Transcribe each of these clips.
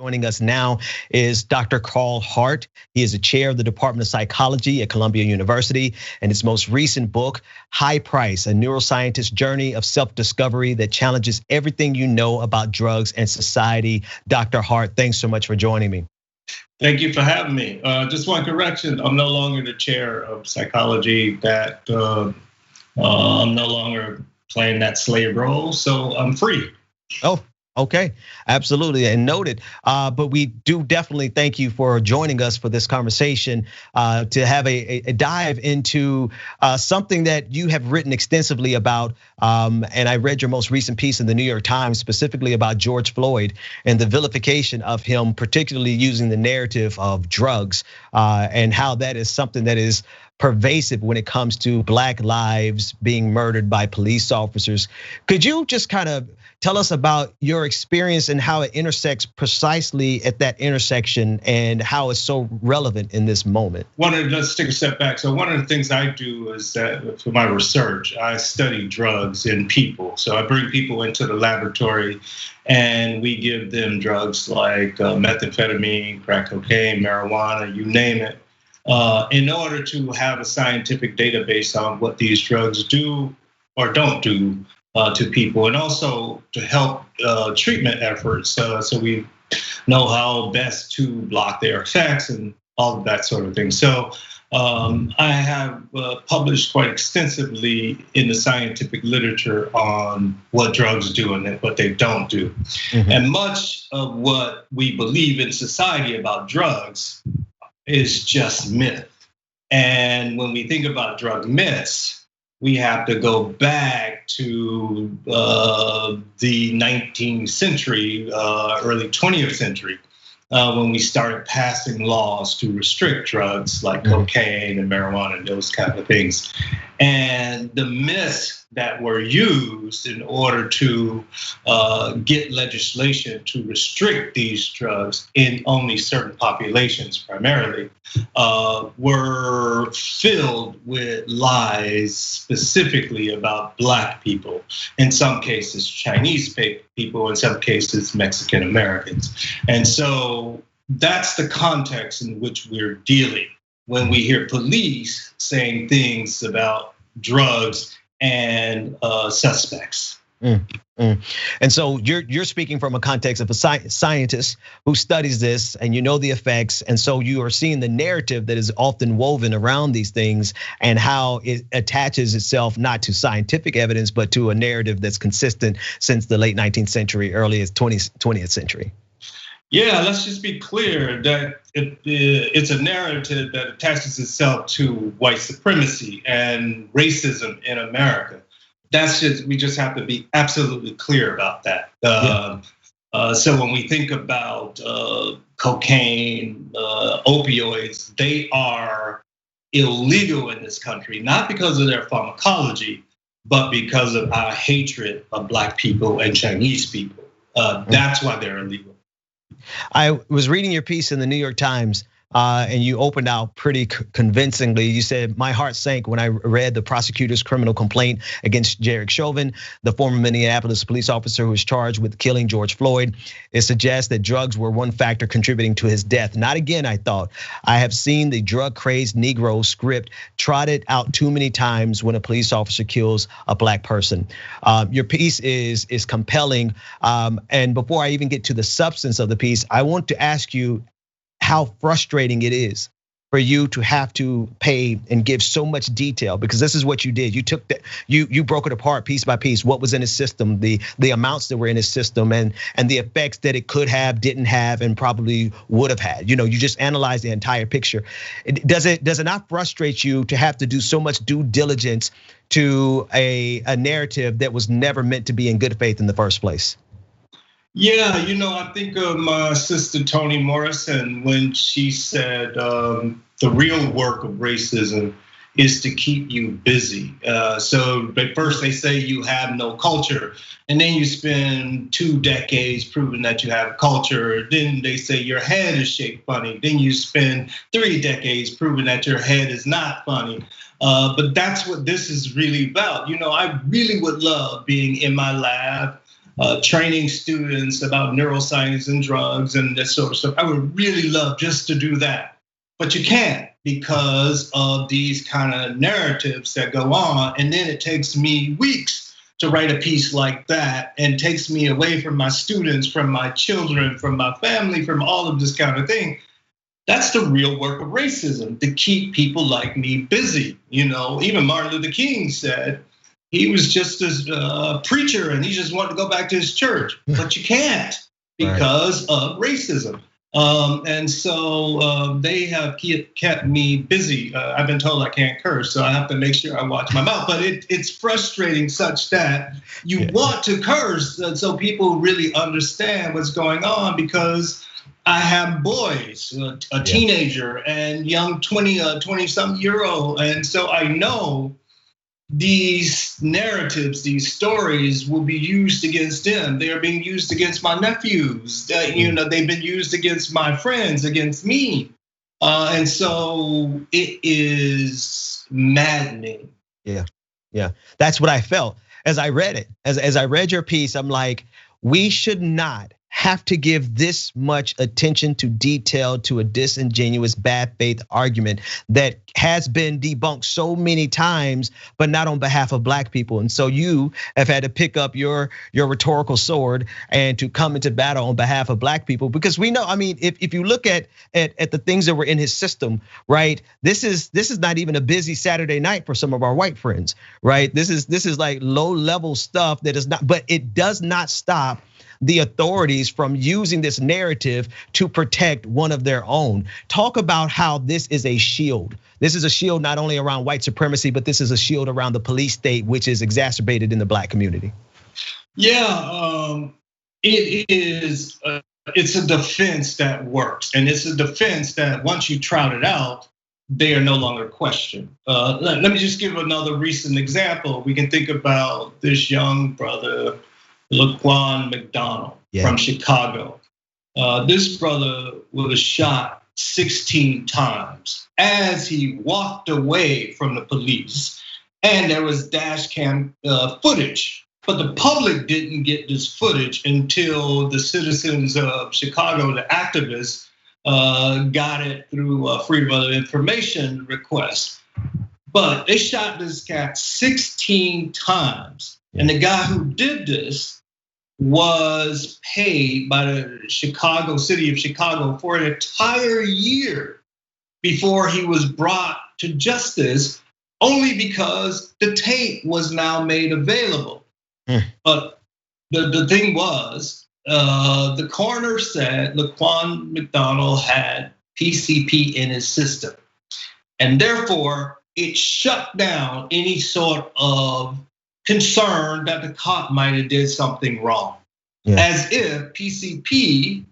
Joining us now is Dr. Carl Hart. He is the chair of the Department of Psychology at Columbia University, and his most recent book, High Price, a neuroscientist's journey of self-discovery that challenges everything you know about drugs and society. Dr. Hart, thanks so much for joining me. Thank you for having me. Just one correction, I'm no longer the chair of psychology. I'm no longer playing that slave role, so I'm free. Oh. Okay, absolutely, and noted. But we do definitely thank you for joining us for this conversation to have a dive into something that you have written extensively about. And I read your most recent piece in the New York Times specifically about George Floyd and the vilification of him, particularly using the narrative of drugs and how that is something that is pervasive when it comes to Black lives being murdered by police officers. Could you just kind of tell us about your experience and how it intersects precisely at that intersection and how it's so relevant in this moment? Let's take a step back. So one of the things I do is that for my research, I study drugs in people. So I bring people into the laboratory and we give them drugs like methamphetamine, crack cocaine, marijuana, you name it, in order to have a scientific database on what these drugs do or don't do to people, and also to help treatment efforts, so we know how best to block their effects and all of that sort of thing. So I have published quite extensively in the scientific literature on what drugs do and what they don't do. Mm-hmm. And much of what we believe in society about drugs is just myth. And when we think about drug myths, we have to go back to the 19th century, early 20th century, when we started passing laws to restrict drugs like cocaine and marijuana and those kind of things. And the myths that were used in order to get legislation to restrict these drugs in only certain populations primarily were filled with lies specifically about Black people, in some cases Chinese people, in some cases Mexican Americans. And so that's the context in which we're dealing when we hear police saying things about drugs and suspects. And so you're speaking from a context of a scientist who studies this, and you know the effects, and so you are seeing the narrative that is often woven around these things and how it attaches itself not to scientific evidence, but to a narrative that's consistent since the late 19th century, earliest 20th century. Yeah, let's just be clear that it's a narrative that attaches itself to white supremacy and racism in America. We just have to be absolutely clear about that. So when we think about cocaine, opioids, they are illegal in this country, not because of their pharmacology, but because of our hatred of Black people and Chinese people. That's why they're illegal. I was reading your piece in the New York Times, and you opened out pretty convincingly. You said, my heart sank when I read the prosecutor's criminal complaint against Derek Chauvin, the former Minneapolis police officer who was charged with killing George Floyd. It suggests that drugs were one factor contributing to his death. Not again, I thought. I have seen the drug-crazed Negro script trotted out too many times when a police officer kills a Black person. Your piece is compelling. And before I even get to the substance of the piece, I want to ask you how frustrating it is for you to have to pay and give so much detail, because this is what you did. You took that, you broke it apart piece by piece, what was in his system, the amounts that were in his system, and the effects that it could have, didn't have, and probably would have had. You just analyzed the entire picture. Does it not frustrate you to have to do so much due diligence to a narrative that was never meant to be in good faith in the first place? Yeah, I think of my sister Toni Morrison when she said the real work of racism is to keep you busy. So but first they say you have no culture, and then you spend 2 decades proving that you have culture. Then they say your head is shaped funny. Then you spend 3 decades proving that your head is not funny. But that's what this is really about. I really would love being in my lab training students about neuroscience and drugs and this sort of stuff. I would really love just to do that, but you can't because of these kind of narratives that go on. And then it takes me weeks to write a piece like that and takes me away from my students, from my children, from my family, from all of this kind of thing. That's the real work of racism, to keep people like me busy. Even Martin Luther King said he was just a preacher and he just wanted to go back to his church, but you can't because of racism. And so they have kept me busy. I've been told I can't curse, so I have to make sure I watch my mouth. But it's frustrating such that you want to curse so people really understand what's going on, because I have boys, a teenager and young 20-some-year-old. And so I know these narratives, these stories will be used against them. They are being used against my nephews. They've been used against my friends, against me. And so it is maddening. Yeah, that's what I felt as I read it. As I read your piece, I'm like, we should not have to give this much attention to detail to a disingenuous bad faith argument that has been debunked so many times, but not on behalf of Black people. And so you have had to pick up your rhetorical sword and to come into battle on behalf of Black people, because we know, I mean, if you look at the things that were in his system, right? This is not even a busy Saturday night for some of our white friends, right? This is like low level stuff that is not, but it does not stop the authorities from using this narrative to protect one of their own. Talk about how this is a shield. This is a shield not only around white supremacy, but this is a shield around the police state, which is exacerbated in the Black community. Yeah, it is. It's a defense that works, and it's a defense that once you trot it out, they are no longer questioned. Let me just give another recent example. We can think about this young brother, Laquan McDonald from Chicago. This brother was shot 16 times as he walked away from the police, and there was dash cam footage. But the public didn't get this footage until the citizens of Chicago, the activists, got it through a Freedom of Information request. But they shot this cat 16 times, and the guy who did this was paid by the city of Chicago for an entire year before he was brought to justice, only because the tape was now made available. But the thing was, the coroner said Laquan McDonald had PCP in his system, and therefore it shut down any sort of concern that the cop might have did something wrong. As if PCP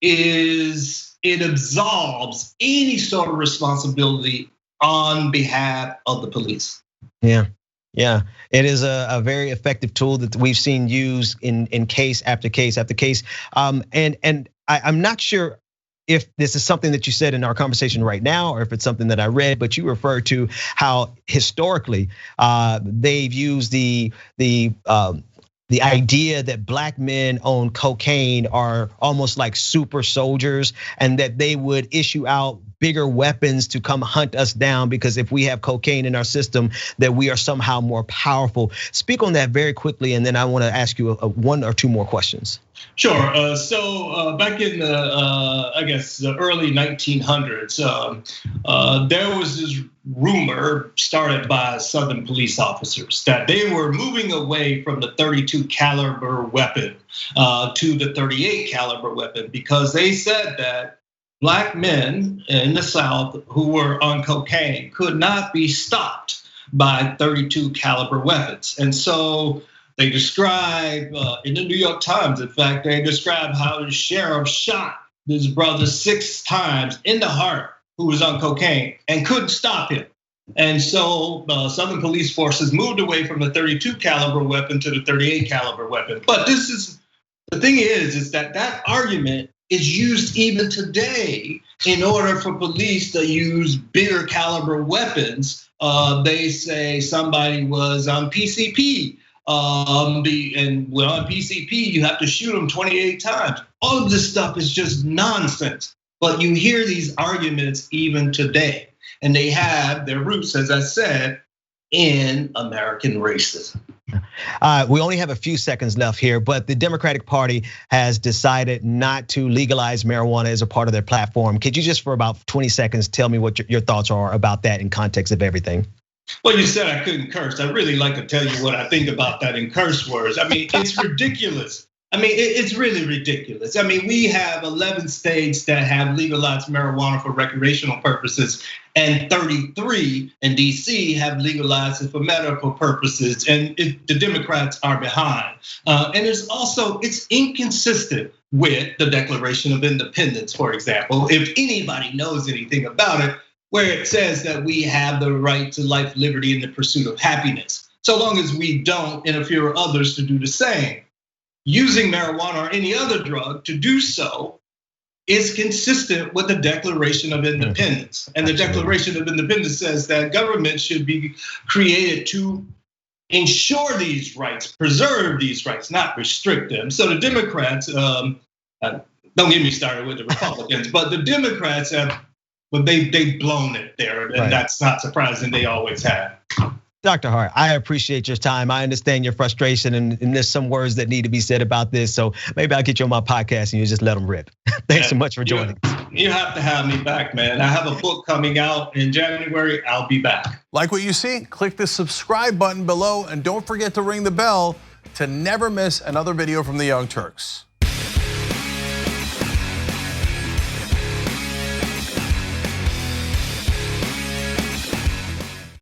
it absolves any sort of responsibility on behalf of the police. Yeah, it is a very effective tool that we've seen used in case after case after case. And I'm not sure if this is something that you said in our conversation right now, or if it's something that I read, but you referred to how historically they've used the idea that Black men own cocaine are almost like super soldiers, and that they would issue out bigger weapons to come hunt us down, because if we have cocaine in our system, that we are somehow more powerful. Speak on that very quickly, and then I want to ask you one or two more questions. Sure. So back in the early 1900s, there was this rumor started by Southern police officers that they were moving away from the .32 caliber weapon to the .38 caliber weapon, because they said that Black men in the South who were on cocaine could not be stopped by .32 caliber weapons. And so they describe in the New York Times, in fact, they describe how the sheriff shot this brother 6 times in the heart who was on cocaine and couldn't stop him. And so Southern police forces moved away from the .32 caliber weapon to the .38 caliber weapon. But the thing is that argument is used even today in order for police to use bigger caliber weapons. They say somebody was on PCP on PCP, you have to shoot them 28 times. All of this stuff is just nonsense. But you hear these arguments even today, and they have their roots, as I said, in American racism. We only have a few seconds left here, but the Democratic Party has decided not to legalize marijuana as a part of their platform. Could you just for about 20 seconds tell me what your thoughts are about that in context of everything? Well, you said I couldn't curse. I'd really like to tell you what I think about that in curse words. I mean, it's ridiculous. I mean, it's really ridiculous. I mean, we have 11 states that have legalized marijuana for recreational purposes, and 33 in DC have legalized it for medical purposes, and the Democrats are behind. And it's inconsistent with the Declaration of Independence, for example. If anybody knows anything about it, where it says that we have the right to life, liberty, and the pursuit of happiness, so long as we don't interfere with others to do the same. Using marijuana or any other drug to do so is consistent with the Declaration of Independence. And the Declaration of Independence says that government should be created to ensure these rights, preserve these rights, not restrict them. So the Democrats, don't get me started with the Republicans, but the Democrats they've blown it there, and that's not surprising. They always have. Dr. Hart, I appreciate your time. I understand your frustration, and there's some words that need to be said about this. So maybe I'll get you on my podcast and you just let them rip. Thanks so much for joining. You have to have me back, man. I have a book coming out in January. I'll be back. Like what you see? Click the subscribe button below, and don't forget to ring the bell to never miss another video from the Young Turks.